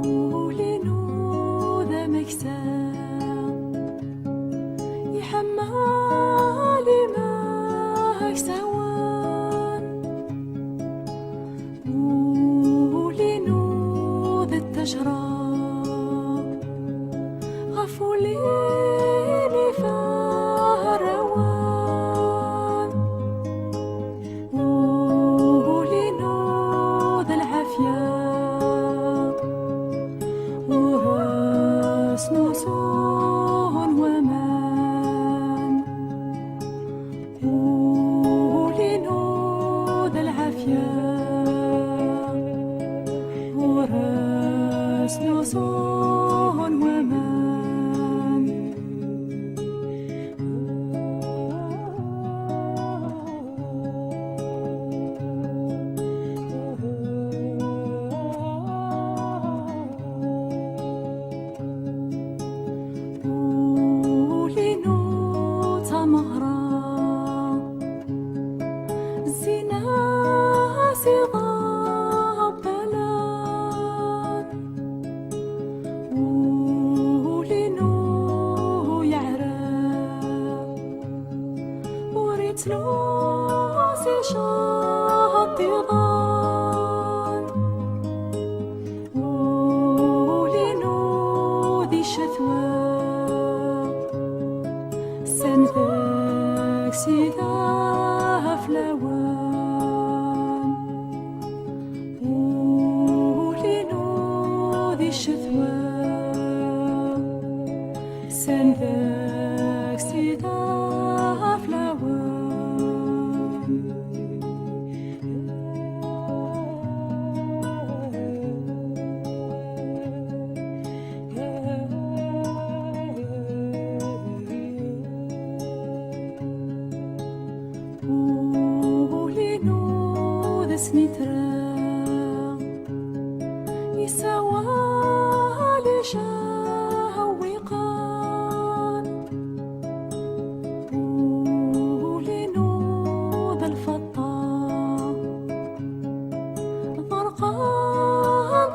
ولينو ذا مكسام يحمالي معك سوان ولينو ذا التجرى غفوليني فهروان ولينو ذا العافية نصون ومان ولينو ذا العافية ورس نصون ومان تلوسي شاطي ضان ولينو ذي الشثوى سنذاك سيدا فلاوان ولينو ذي الشثوى سنذاك سيدا فلاوان سنيترا يسوى لشاوقان ولينو ذا الفطا ضرقان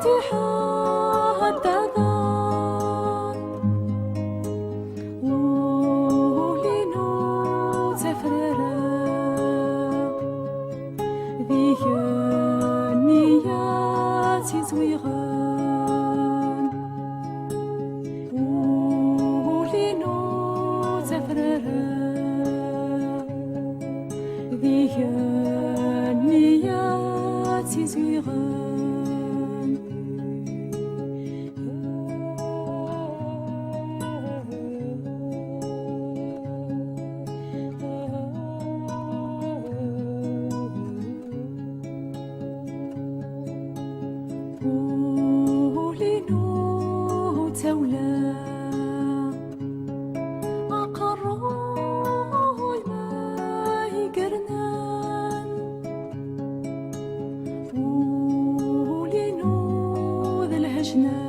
تحددان ولينو تفررا ذيك النيات زويغان ولينو تفررا ذيك النيات زويغان تولا أقروي ما يقرنان ولينو ذا الهجنة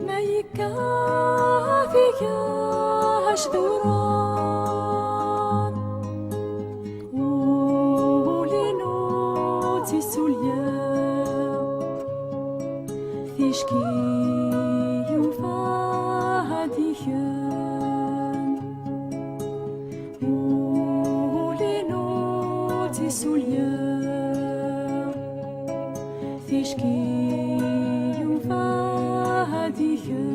ما يكافي كاش دوران ولينو تسوليا تشكي يفاديكن ولينو تسوليا تشكي يفاديكن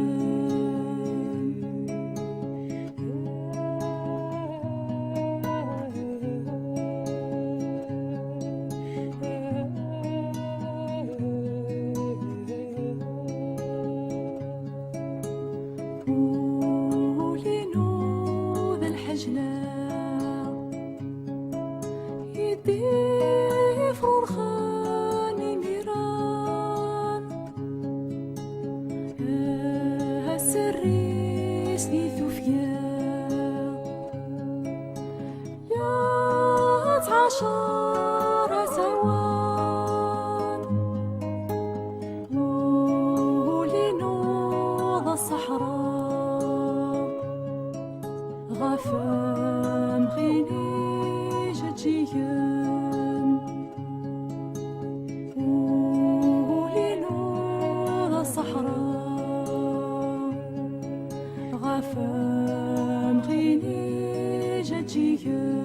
يدي فرور خاني ميران السري سنيثو فيا يا تعشر سوان ولينو ذا الصحراء غفام غيني yeux.